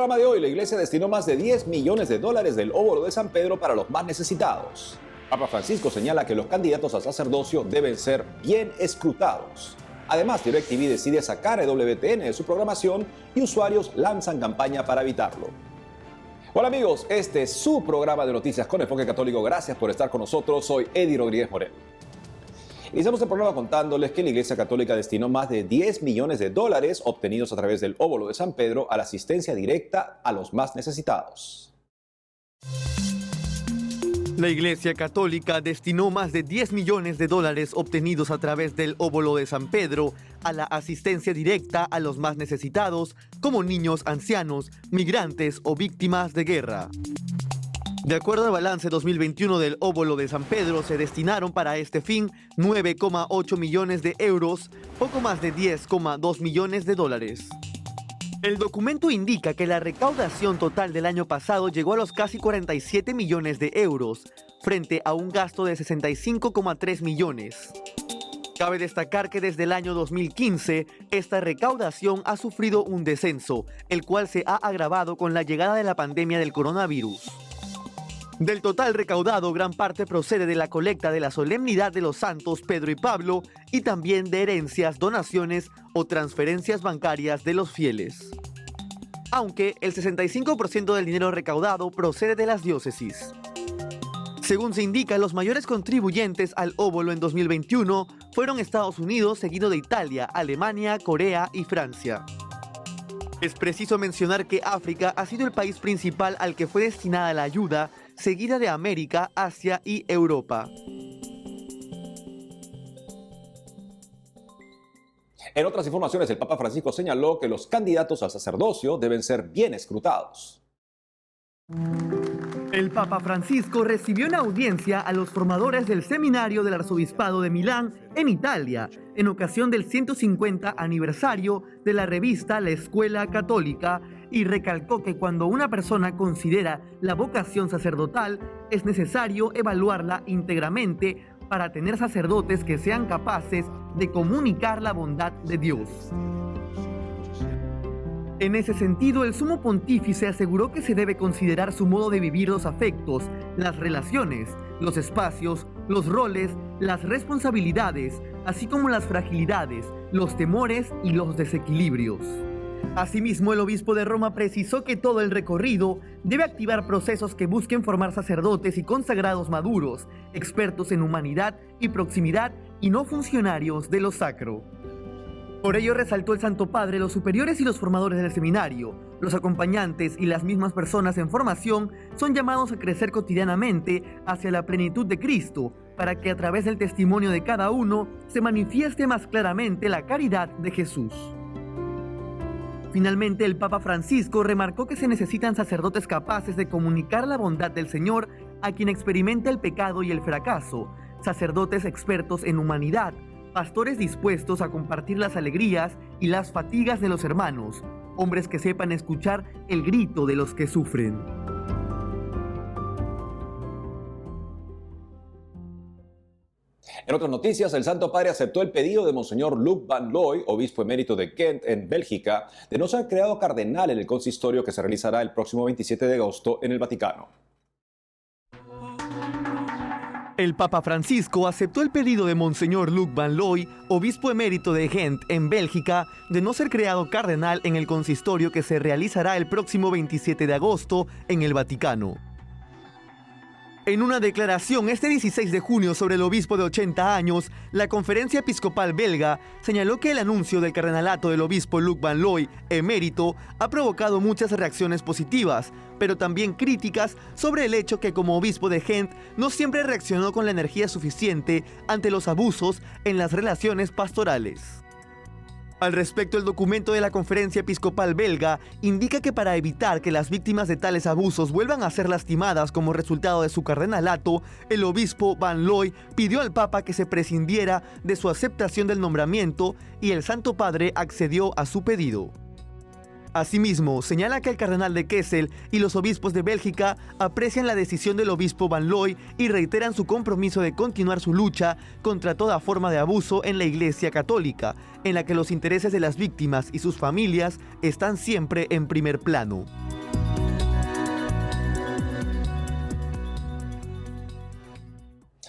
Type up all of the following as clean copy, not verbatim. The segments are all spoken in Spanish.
programa de hoy, la iglesia destinó más de 10 millones de dólares del óvulo de San Pedro para los más necesitados. Papa Francisco señala que los candidatos a sacerdocio deben ser bien escrutados. Además, DirecTV decide sacar a EWTN de su programación y usuarios lanzan campaña para evitarlo. Hola amigos, este es su programa de noticias con enfoque católico. Gracias por estar con nosotros. Soy Eddie Rodríguez Morel. Iniciamos el programa contándoles que la Iglesia Católica destinó más de 10 millones de dólares obtenidos a través del óvulo de San Pedro a la asistencia directa a los más necesitados. La Iglesia Católica destinó más de 10 millones de dólares obtenidos a través del óvulo de San Pedro a la asistencia directa a los más necesitados, como niños, ancianos, migrantes o víctimas de guerra. De acuerdo al balance 2021 del óvulo de San Pedro, se destinaron para este fin 9,8 millones de euros, poco más de 10,2 millones de dólares. El documento indica que la recaudación total del año pasado llegó a los casi 47 millones de euros, frente a un gasto de 65,3 millones. Cabe destacar que desde el año 2015, esta recaudación ha sufrido un descenso, el cual se ha agravado con la llegada de la pandemia del coronavirus. Del total recaudado, gran parte procede de la colecta de la solemnidad de los santos Pedro y Pablo y también de herencias, donaciones o transferencias bancarias de los fieles. Aunque el 65% del dinero recaudado procede de las diócesis. Según se indica, los mayores contribuyentes al óvulo en 2021 fueron Estados Unidos, seguido de Italia, Alemania, Corea y Francia. Es preciso mencionar que África ha sido el país principal al que fue destinada la ayuda, seguida de América, Asia y Europa. En otras informaciones, el Papa Francisco señaló que los candidatos al sacerdocio deben ser bien escrutados. El Papa Francisco recibió una audiencia a los formadores del seminario del Arzobispado de Milán, en Italia, en ocasión del 150 aniversario de la revista La Escuela Católica, y recalcó que cuando una persona considera la vocación sacerdotal, es necesario evaluarla íntegramente para tener sacerdotes que sean capaces de comunicar la bondad de Dios. En ese sentido, el Sumo Pontífice aseguró que se debe considerar su modo de vivir los afectos, las relaciones, los espacios, los roles, las responsabilidades, así como las fragilidades, los temores y los desequilibrios. Asimismo, el obispo de Roma precisó que todo el recorrido debe activar procesos que busquen formar sacerdotes y consagrados maduros, expertos en humanidad y proximidad y no funcionarios de lo sacro. Por ello resaltó el Santo Padre, los superiores y los formadores del seminario, los acompañantes y las mismas personas en formación son llamados a crecer cotidianamente hacia la plenitud de Cristo, para que a través del testimonio de cada uno se manifieste más claramente la caridad de Jesús. Finalmente, el Papa Francisco remarcó que se necesitan sacerdotes capaces de comunicar la bondad del Señor a quien experimenta el pecado y el fracaso, sacerdotes expertos en humanidad, pastores dispuestos a compartir las alegrías y las fatigas de los hermanos, hombres que sepan escuchar el grito de los que sufren. En otras noticias, el Santo Padre aceptó el pedido de Monseñor Luc Van Looy, obispo emérito de Ghent, en Bélgica, de no ser creado cardenal en el consistorio que se realizará el próximo 27 de agosto en el Vaticano. El Papa Francisco aceptó el pedido de Monseñor Luc Van Looy, obispo emérito de Ghent, en Bélgica, de no ser creado cardenal en el consistorio que se realizará el próximo 27 de agosto en el Vaticano. En una declaración este 16 de junio sobre el obispo de 80 años, la Conferencia Episcopal belga señaló que el anuncio del cardenalato del obispo Luc Van Looy, emérito, ha provocado muchas reacciones positivas, pero también críticas sobre el hecho que como obispo de Ghent no siempre reaccionó con la energía suficiente ante los abusos en las relaciones pastorales. Al respecto, el documento de la Conferencia Episcopal belga indica que para evitar que las víctimas de tales abusos vuelvan a ser lastimadas como resultado de su cardenalato, el obispo Van Looy pidió al Papa que se prescindiera de su aceptación del nombramiento y el Santo Padre accedió a su pedido. Asimismo, señala que el cardenal de Kessel y los obispos de Bélgica aprecian la decisión del obispo Van Looy y reiteran su compromiso de continuar su lucha contra toda forma de abuso en la Iglesia Católica, en la que los intereses de las víctimas y sus familias están siempre en primer plano.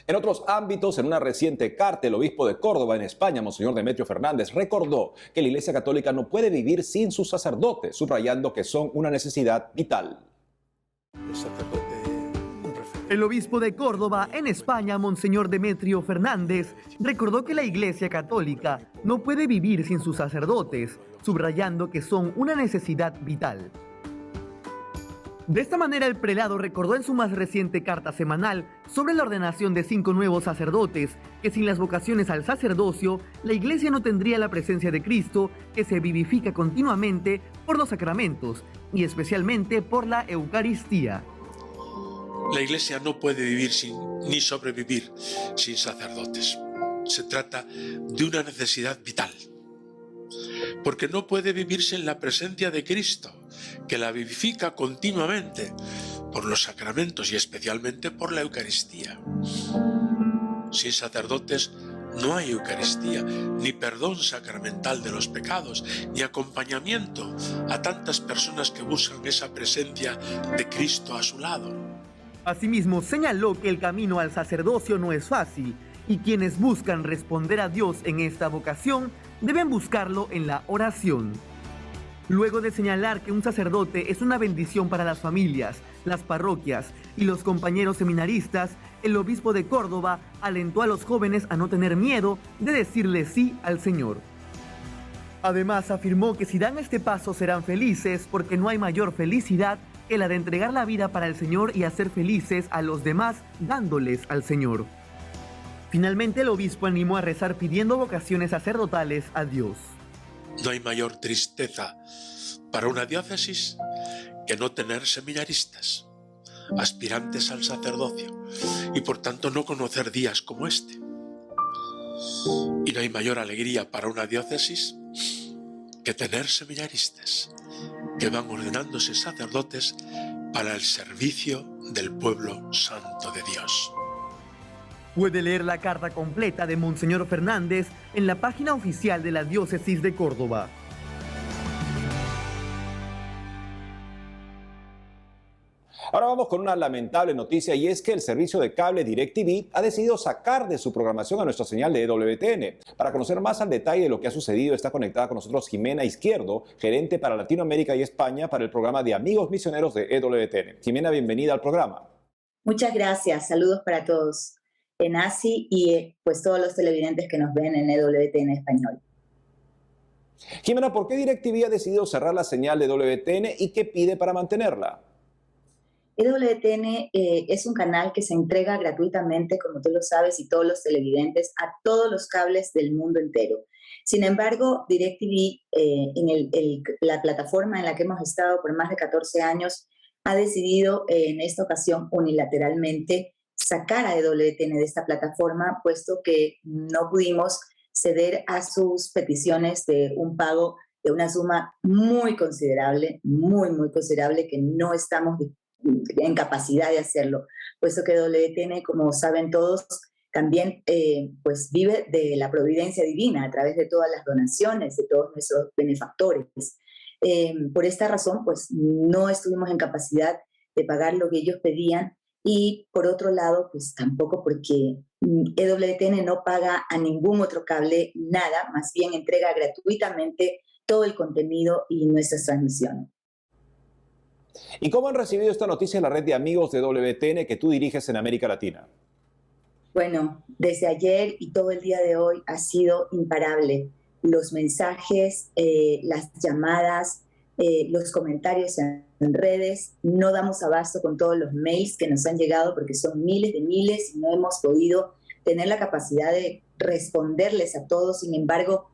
En otros ámbitos, en una reciente carta, el obispo de Córdoba, en España, Monseñor Demetrio Fernández, recordó que la Iglesia Católica no puede vivir sin sus sacerdotes, subrayando que son una necesidad vital. El obispo de Córdoba, en España, Monseñor Demetrio Fernández, recordó que la Iglesia Católica no puede vivir sin sus sacerdotes, subrayando que son una necesidad vital. De esta manera, el prelado recordó en su más reciente carta semanal sobre la ordenación de 5 nuevos sacerdotes, que sin las vocaciones al sacerdocio, la Iglesia no tendría la presencia de Cristo, que se vivifica continuamente por los sacramentos, y especialmente por la Eucaristía. La Iglesia no puede vivir ni sobrevivir sin sacerdotes. Se trata de una necesidad vital, porque no puede vivirse en la presencia de Cristo, que la vivifica continuamente por los sacramentos y especialmente por la Eucaristía. Sin sacerdotes no hay Eucaristía, ni perdón sacramental de los pecados, ni acompañamiento a tantas personas que buscan esa presencia de Cristo a su lado. Asimismo, señaló que el camino al sacerdocio no es fácil y quienes buscan responder a Dios en esta vocación deben buscarlo en la oración. Luego de señalar que un sacerdote es una bendición para las familias, las parroquias y los compañeros seminaristas, el obispo de Córdoba alentó a los jóvenes a no tener miedo de decirle sí al Señor. Además, afirmó que si dan este paso serán felices porque no hay mayor felicidad que la de entregar la vida para el Señor y hacer felices a los demás dándoles al Señor. Finalmente, el obispo animó a rezar pidiendo vocaciones sacerdotales a Dios. No hay mayor tristeza para una diócesis que no tener seminaristas, aspirantes al sacerdocio, y por tanto no conocer días como este. Y no hay mayor alegría para una diócesis que tener seminaristas que van ordenándose sacerdotes para el servicio del pueblo santo de Dios. Puede leer la carta completa de Monseñor Fernández en la página oficial de la Diócesis de Córdoba. Ahora vamos con una lamentable noticia, y es que el servicio de cable DirecTV ha decidido sacar de su programación a nuestra señal de EWTN. Para conocer más al detalle de lo que ha sucedido, está conectada con nosotros Jimena Izquierdo, gerente para Latinoamérica y España para el programa de Amigos Misioneros de EWTN. Jimena, bienvenida al programa. Muchas gracias, saludos para todos en ASI y pues todos los televidentes que nos ven en EWTN Español. Jimena, ¿por qué DirecTV ha decidido cerrar la señal de EWTN y qué pide para mantenerla? EWTN es un canal que se entrega gratuitamente, como tú lo sabes, y todos los televidentes, a todos los cables del mundo entero. Sin embargo, DirecTV, la plataforma en la que hemos estado por más de 14 años, ha decidido en esta ocasión unilateralmente sacar a EWTN de esta plataforma, puesto que no pudimos ceder a sus peticiones de un pago de una suma muy considerable, muy considerable, que no estamos en capacidad de hacerlo, puesto que EWTN, como saben todos, también pues vive de la providencia divina a través de todas las donaciones de todos nuestros benefactores. Por esta razón, pues no estuvimos en capacidad de pagar lo que ellos pedían, y por otro lado, pues tampoco porque EWTN no paga a ningún otro cable nada, más bien entrega gratuitamente todo el contenido y nuestras transmisiones. ¿Y cómo han recibido esta noticia en la red de amigos de EWTN que tú diriges en América Latina? Bueno, desde ayer y todo el día de hoy ha sido imparable. Los mensajes, las llamadas, los comentarios en redes, no damos abasto con todos los mails que nos han llegado porque son miles de miles y no hemos podido tener la capacidad de responderles a todos. Sin embargo,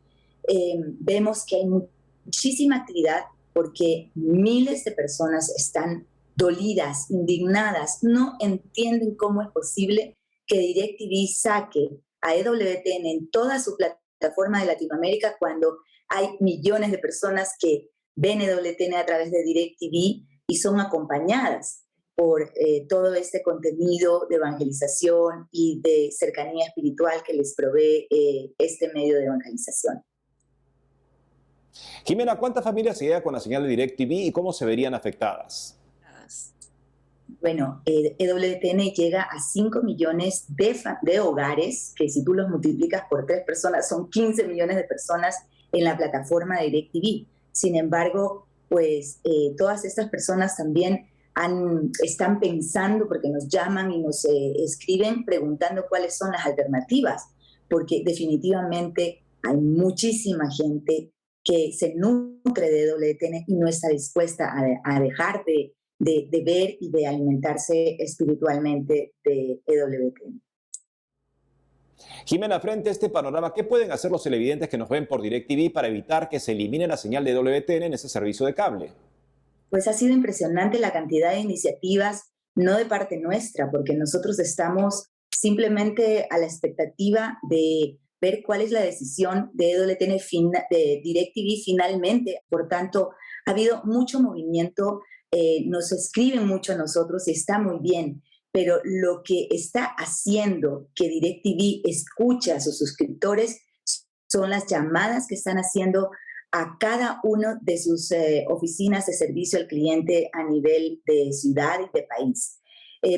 vemos que hay muchísima actividad porque miles de personas están dolidas, indignadas, no entienden cómo es posible que DirecTV saque a EWTN en toda su plataforma de Latinoamérica cuando hay millones de personas que ven WTN a través de DirecTV y son acompañadas por todo este contenido de evangelización y de cercanía espiritual que les provee este medio de evangelización. Jimena, ¿cuántas familias se llega con la señal de DirecTV y cómo se verían afectadas? Bueno, EWTN llega a 5 millones de hogares, que si tú los multiplicas por 3 personas, son 15 millones de personas en la plataforma de DirecTV. Sin embargo, pues todas estas personas también están pensando, porque nos llaman y nos escriben preguntando cuáles son las alternativas, porque definitivamente hay muchísima gente que se nutre de EWTN y no está dispuesta a dejar de ver y de alimentarse espiritualmente de EWTN. Jimena, frente a este panorama, ¿qué pueden hacer los televidentes que nos ven por DirecTV para evitar que se elimine la señal de EWTN en ese servicio de cable? Pues ha sido impresionante la cantidad de iniciativas, no de parte nuestra, porque nosotros estamos simplemente a la expectativa de ver cuál es la decisión de EWTN, de DirecTV finalmente. Por tanto, ha habido mucho movimiento, nos escriben mucho a nosotros y está muy bien, pero lo que está haciendo que DirecTV escuche a sus suscriptores son las llamadas que están haciendo a cada uno de sus oficinas de servicio al cliente a nivel de ciudad y de país.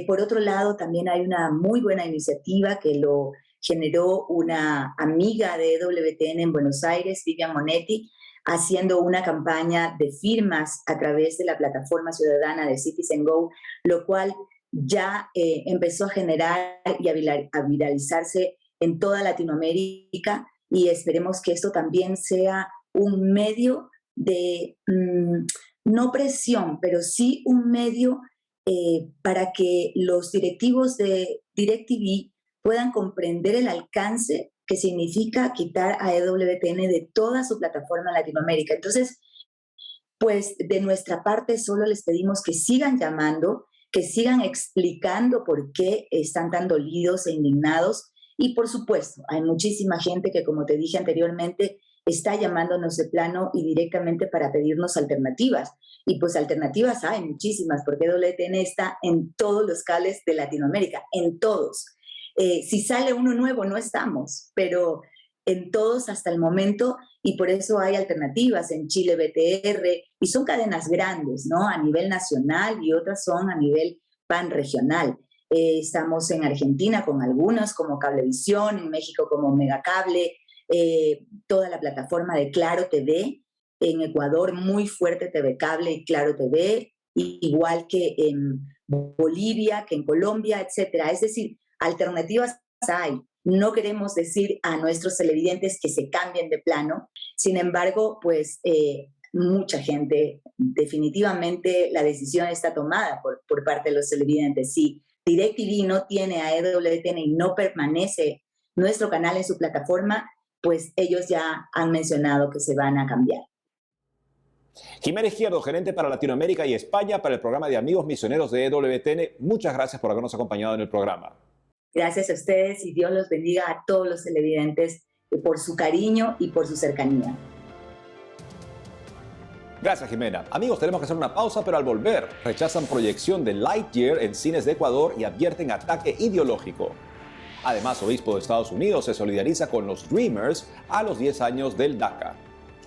Por otro lado, también hay una muy buena iniciativa que lo generó una amiga de EWTN en Buenos Aires, Vivian Monetti, haciendo una campaña de firmas a través de la plataforma ciudadana de Citizen Go, lo cual ya empezó a generar y a viralizarse en toda Latinoamérica, y esperemos que esto también sea un medio de, no presión, pero sí un medio para que los directivos de DirecTV puedan comprender el alcance que significa quitar a EWTN de toda su plataforma en Latinoamérica. Entonces, pues de nuestra parte solo les pedimos que sigan llamando, que sigan explicando por qué están tan dolidos e indignados. Y por supuesto, hay muchísima gente que, como te dije anteriormente, está llamándonos de plano y directamente para pedirnos alternativas. Y pues alternativas hay muchísimas, porque EWTN está en todos los cables de Latinoamérica, en todos. Si sale uno nuevo, no estamos, pero en todos hasta el momento, y por eso hay alternativas en Chile BTR, y son cadenas grandes, ¿no? A nivel nacional, y otras son a nivel panregional. Estamos en Argentina con algunas, como Cablevisión, en México como Megacable, toda la plataforma de Claro TV, en Ecuador muy fuerte TV Cable y Claro TV, igual que en Bolivia, que en Colombia, etcétera. Es decir, alternativas hay. No queremos decir a nuestros televidentes que se cambien de plano. Sin embargo, pues mucha gente, definitivamente la decisión está tomada por parte de los televidentes. Si DirecTV no tiene a EWTN y no permanece nuestro canal en su plataforma, pues ellos ya han mencionado que se van a cambiar. Jimena Izquierdo, gerente para Latinoamérica y España para el programa de Amigos Misioneros de EWTN. Muchas gracias por habernos acompañado en el programa. Gracias a ustedes y Dios los bendiga a todos los televidentes por su cariño y por su cercanía. Gracias, Jimena. Amigos, tenemos que hacer una pausa, pero al volver rechazan proyección de Lightyear en cines de Ecuador y advierten ataque ideológico. Además, obispo de Estados Unidos se solidariza con los Dreamers a los 10 años del DACA.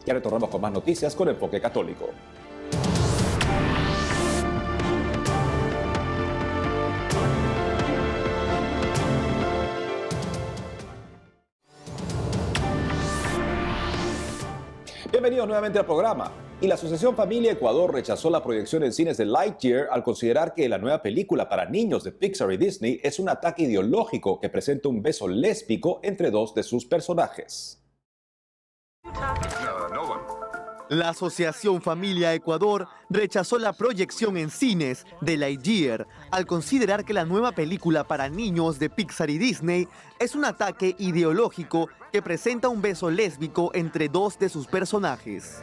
Ya retornamos con más noticias con Enfoque Católico. Bienvenidos nuevamente al programa. Y la Asociación Familia Ecuador rechazó la proyección en cines de Lightyear al considerar que la nueva película para niños de Pixar y Disney es un ataque ideológico que presenta un beso lésbico entre dos de sus personajes. La Asociación Familia Ecuador rechazó la proyección en cines de Lightyear al considerar que la nueva película para niños de Pixar y Disney es un ataque ideológico que presenta un beso lésbico entre dos de sus personajes.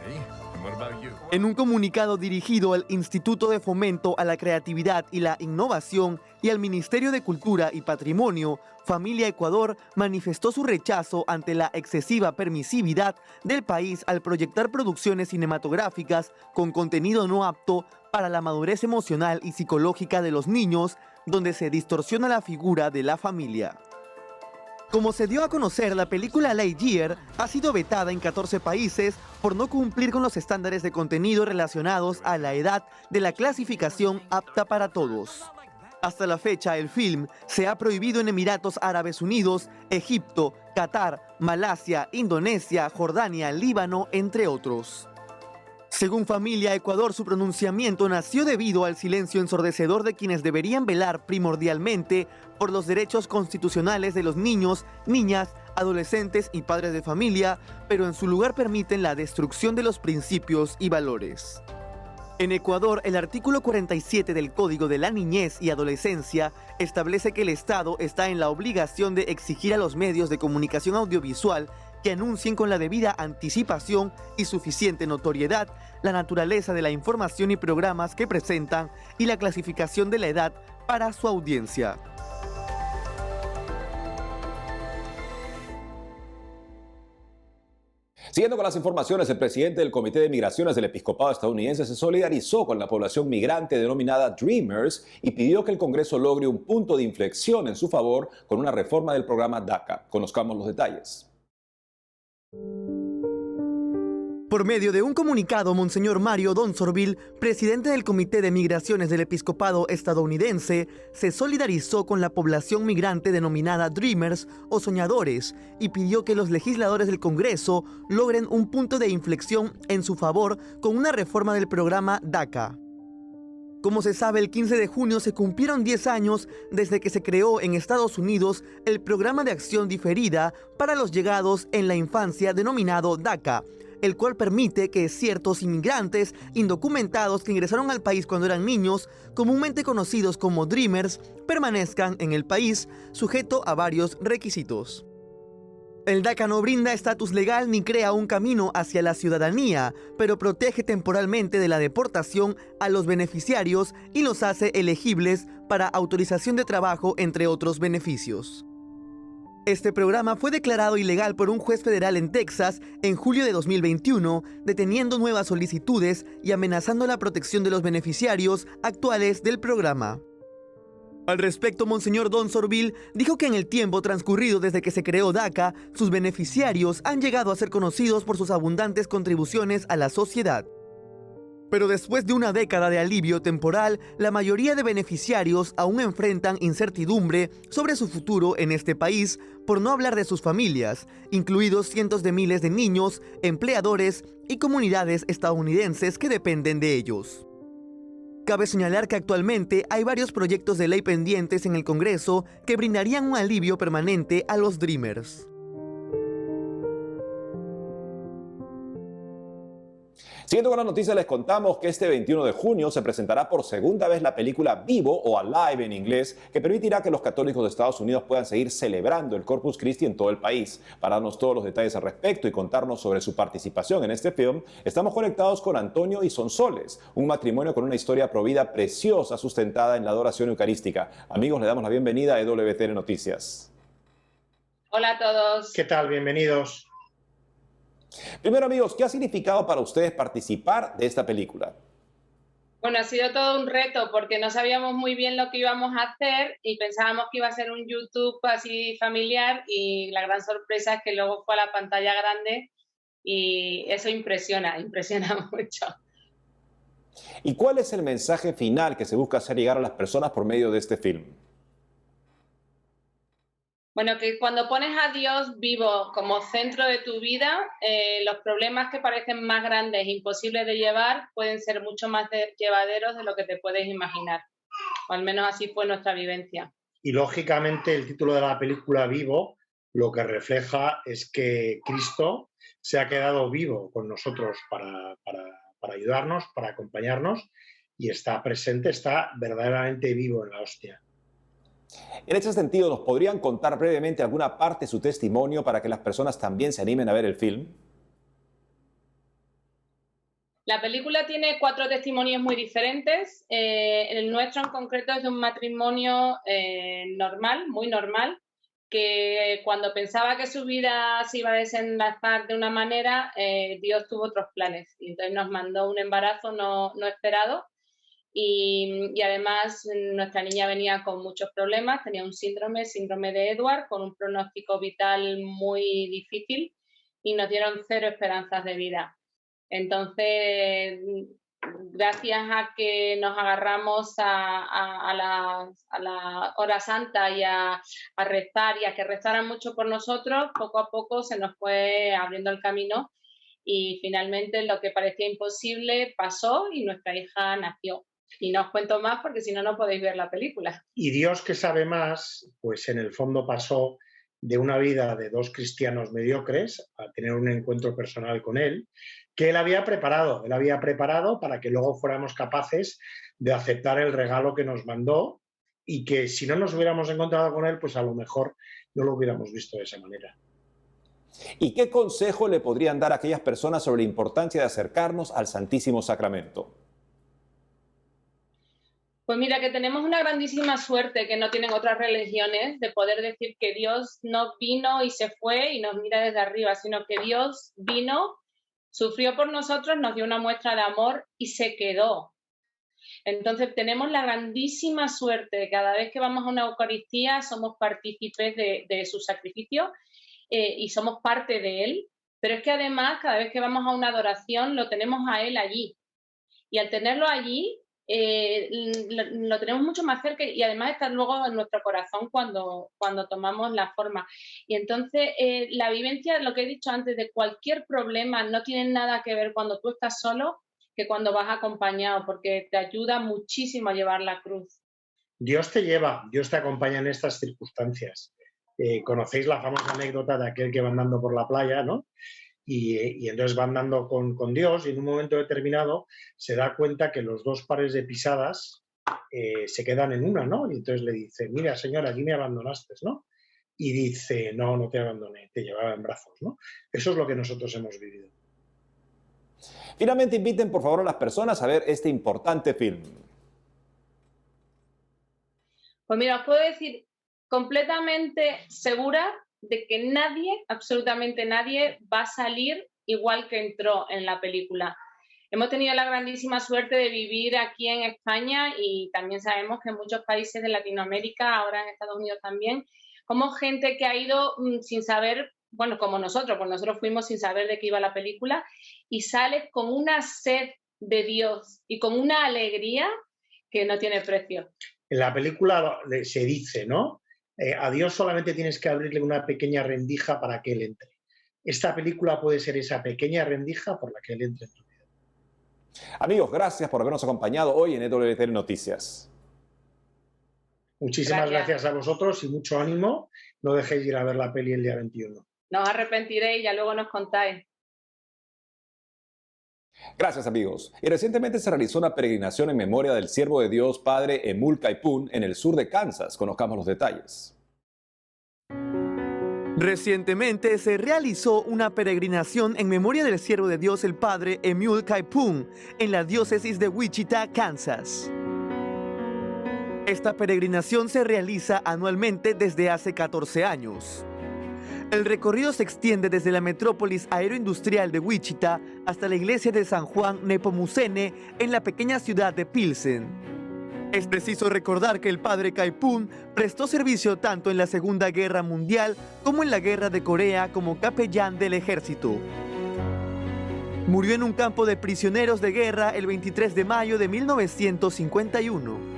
En un comunicado dirigido al Instituto de Fomento a la Creatividad y la Innovación y al Ministerio de Cultura y Patrimonio, Familia Ecuador manifestó su rechazo ante la excesiva permisividad del país al proyectar producciones cinematográficas con contenido no apto para la madurez emocional y psicológica de los niños, donde se distorsiona la figura de la familia. Como se dio a conocer, la película Lightyear ha sido vetada en 14 países por no cumplir con los estándares de contenido relacionados a la edad de la clasificación apta para todos. Hasta la fecha, el film se ha prohibido en Emiratos Árabes Unidos, Egipto, Qatar, Malasia, Indonesia, Jordania, Líbano, entre otros. Según Familia Ecuador, su pronunciamiento nació debido al silencio ensordecedor de quienes deberían velar primordialmente por los derechos constitucionales de los niños, niñas, adolescentes y padres de familia, pero en su lugar permiten la destrucción de los principios y valores. En Ecuador, el artículo 47 del Código de la Niñez y Adolescencia establece que el Estado está en la obligación de exigir a los medios de comunicación audiovisual que anuncien con la debida anticipación y suficiente notoriedad la naturaleza de la información y programas que presentan y la clasificación de la edad para su audiencia. Siguiendo con las informaciones, el presidente del Comité de Migraciones del Episcopado estadounidense se solidarizó con la población migrante denominada Dreamers y pidió que el Congreso logre un punto de inflexión en su favor con una reforma del programa DACA. Conozcamos los detalles. Por medio de un comunicado, Monseñor Mario Donsorville, presidente del Comité de Migraciones del Episcopado estadounidense, se solidarizó con la población migrante denominada Dreamers o soñadores y pidió que los legisladores del Congreso logren un punto de inflexión en su favor con una reforma del programa DACA. Como se sabe, el 15 de junio se cumplieron 10 años desde que se creó en Estados Unidos el Programa de Acción Diferida para los Llegados en la Infancia denominado DACA, el cual permite que ciertos inmigrantes indocumentados que ingresaron al país cuando eran niños, comúnmente conocidos como Dreamers, permanezcan en el país, sujeto a varios requisitos. El DACA no brinda estatus legal ni crea un camino hacia la ciudadanía, pero protege temporalmente de la deportación a los beneficiarios y los hace elegibles para autorización de trabajo, entre otros beneficios. Este programa fue declarado ilegal por un juez federal en Texas en julio de 2021, deteniendo nuevas solicitudes y amenazando la protección de los beneficiarios actuales del programa. Al respecto, Monseñor Donsorville dijo que en el tiempo transcurrido desde que se creó DACA, sus beneficiarios han llegado a ser conocidos por sus abundantes contribuciones a la sociedad. Pero después de una década de alivio temporal, la mayoría de beneficiarios aún enfrentan incertidumbre sobre su futuro en este país, por no hablar de sus familias, incluidos cientos de miles de niños, empleadores y comunidades estadounidenses que dependen de ellos. Cabe señalar que actualmente hay varios proyectos de ley pendientes en el Congreso que brindarían un alivio permanente a los Dreamers. Siguiendo con la noticia, les contamos que este 21 de junio se presentará por segunda vez la película Vivo o Alive en inglés, que permitirá que los católicos de Estados Unidos puedan seguir celebrando el Corpus Christi en todo el país. Para darnos todos los detalles al respecto y contarnos sobre su participación en este film, estamos conectados con Antonio y Sonsoles, un matrimonio con una historia provida preciosa sustentada en la adoración eucarística. Amigos, le damos la bienvenida a EWTN Noticias. Hola a todos. ¿Qué tal? Bienvenidos. Primero, amigos, ¿qué ha significado para ustedes participar de esta película? Bueno, ha sido todo un reto porque no sabíamos muy bien lo que íbamos a hacer y pensábamos que iba a ser un YouTube así familiar y la gran sorpresa es que luego fue a la pantalla grande y eso impresiona mucho. ¿Y cuál es el mensaje final que se busca hacer llegar a las personas por medio de este film? Bueno, que cuando pones a Dios vivo como centro de tu vida, los problemas que parecen más grandes e imposibles de llevar pueden ser mucho más llevaderos de lo que te puedes imaginar. O al menos así fue nuestra vivencia. Y lógicamente el título de la película Vivo lo que refleja es que Cristo se ha quedado vivo con nosotros para ayudarnos, para acompañarnos y está presente, está verdaderamente vivo en la hostia. En ese sentido, ¿nos podrían contar brevemente alguna parte de su testimonio para que las personas también se animen a ver el film? La película tiene 4 testimonios muy diferentes. El nuestro en concreto es de un matrimonio normal, muy normal, que cuando pensaba que su vida se iba a desenlazar de una manera, Dios tuvo otros planes. Y entonces nos mandó un embarazo no esperado. Y además nuestra niña venía con muchos problemas, tenía un síndrome de Edward, con un pronóstico vital muy difícil y nos dieron 0 esperanzas de vida. Entonces, gracias a que nos agarramos a la hora santa y a rezar y a que rezaran mucho por nosotros, poco a poco se nos fue abriendo el camino y finalmente lo que parecía imposible pasó y nuestra hija nació. Y no os cuento más porque si no, no podéis ver la película. Y Dios, que sabe más, pues en el fondo pasó de una vida de 2 cristianos mediocres a tener un encuentro personal con Él, que Él había preparado. Él había preparado para que luego fuéramos capaces de aceptar el regalo que nos mandó y que si no nos hubiéramos encontrado con Él, pues a lo mejor no lo hubiéramos visto de esa manera. ¿Y qué consejo le podrían dar a aquellas personas sobre la importancia de acercarnos al Santísimo Sacramento? Pues mira, que tenemos una grandísima suerte que no tienen otras religiones de poder decir que Dios no vino y se fue y nos mira desde arriba, sino que Dios vino, sufrió por nosotros, nos dio una muestra de amor y se quedó. Entonces tenemos la grandísima suerte de que cada vez que vamos a una Eucaristía somos partícipes de su sacrificio y somos parte de él, pero es que además cada vez que vamos a una adoración lo tenemos a él allí. Y al tenerlo allí, lo tenemos mucho más cerca y además está luego en nuestro corazón cuando tomamos la forma. Y entonces la vivencia, lo que he dicho antes, de cualquier problema no tiene nada que ver cuando tú estás solo que cuando vas acompañado, porque te ayuda muchísimo a llevar la cruz. Dios te lleva, Dios te acompaña en estas circunstancias. Conocéis la famosa anécdota de aquel que va andando por la playa, ¿no? Y entonces va andando con Dios y en un momento determinado se da cuenta que los 2 pares de pisadas se quedan en una, ¿no? Y entonces le dice, mira, señor, aquí me abandonaste, ¿no? Y dice, no, no te abandoné, te llevaba en brazos, ¿no? Eso es lo que nosotros hemos vivido. Finalmente, inviten por favor a las personas a ver este importante film. Pues mira, os puedo decir completamente segura de que nadie, absolutamente nadie, va a salir igual que entró en la película. Hemos tenido la grandísima suerte de vivir aquí en España y también sabemos que en muchos países de Latinoamérica, ahora en Estados Unidos también, como gente que ha ido sin saber, bueno, como nosotros, pues nosotros fuimos sin saber de qué iba la película y sales con una sed de Dios y con una alegría que no tiene precio. En la película se dice, ¿no? A Dios solamente tienes que abrirle una pequeña rendija para que Él entre. Esta película puede ser esa pequeña rendija por la que Él entre en tu vida. Amigos, gracias por habernos acompañado hoy en EWTN Noticias. Muchísimas gracias a vosotros y mucho ánimo. No dejéis de ir a ver la peli el día 21. No os arrepentiréis, ya luego nos contáis. Gracias, amigos. Y recientemente se realizó una peregrinación en memoria del siervo de Dios, padre Emul Kaipun, en el sur de Kansas. Conozcamos los detalles. Recientemente se realizó una peregrinación en memoria del siervo de Dios, el padre Emul Kaipun, en la diócesis de Wichita, Kansas. Esta peregrinación se realiza anualmente desde hace 14 años. El recorrido se extiende desde la metrópolis aeroindustrial de Wichita hasta la iglesia de San Juan Nepomucene en la pequeña ciudad de Pilsen. Es preciso recordar que el padre Kaipun prestó servicio tanto en la Segunda Guerra Mundial como en la Guerra de Corea como capellán del ejército. Murió en un campo de prisioneros de guerra el 23 de mayo de 1951.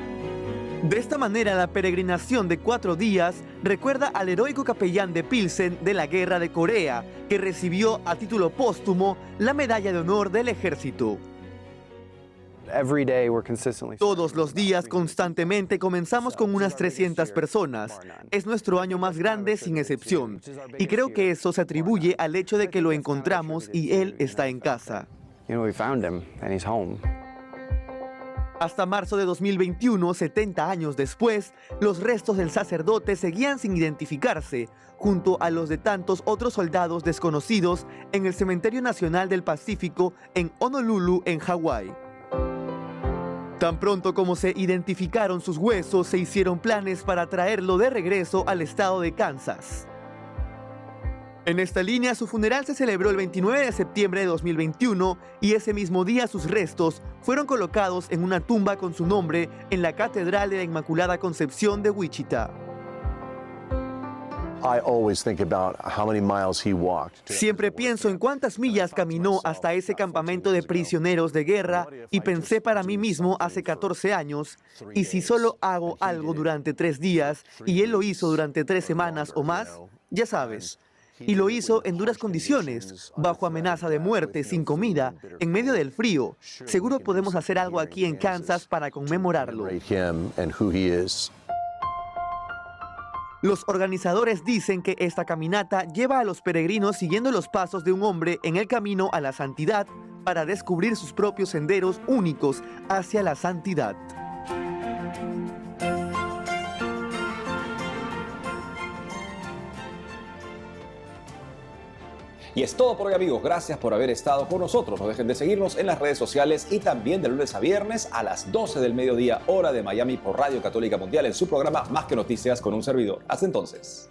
De esta manera, la peregrinación de 4 días recuerda al heroico capellán de Pilsen de la Guerra de Corea, que recibió a título póstumo la Medalla de Honor del Ejército. Todos los días, constantemente, comenzamos con unas 300 personas. Es nuestro año más grande sin excepción. Y creo que eso se atribuye al hecho de que lo encontramos y él está en casa. Hasta marzo de 2021, 70 años después, los restos del sacerdote seguían sin identificarse, junto a los de tantos otros soldados desconocidos en el Cementerio Nacional del Pacífico en Honolulu, en Hawái. Tan pronto como se identificaron sus huesos, se hicieron planes para traerlo de regreso al estado de Kansas. En esta línea, su funeral se celebró el 29 de septiembre de 2021 y ese mismo día sus restos fueron colocados en una tumba con su nombre en la Catedral de la Inmaculada Concepción de Wichita. Siempre pienso en cuántas millas caminó hasta ese campamento de prisioneros de guerra y pensé para mí mismo hace 14 años, y si solo hago algo durante 3 días y él lo hizo durante 3 semanas o más, ya sabes. Y lo hizo en duras condiciones, bajo amenaza de muerte, sin comida, en medio del frío. Seguro podemos hacer algo aquí en Kansas para conmemorarlo. Los organizadores dicen que esta caminata lleva a los peregrinos siguiendo los pasos de un hombre en el camino a la santidad para descubrir sus propios senderos únicos hacia la santidad. Y es todo por hoy, amigos. Gracias por haber estado con nosotros. No dejen de seguirnos en las redes sociales y también de lunes a viernes a las 12 del mediodía, hora de Miami, por Radio Católica Mundial en su programa Más que Noticias con un servidor. Hasta entonces.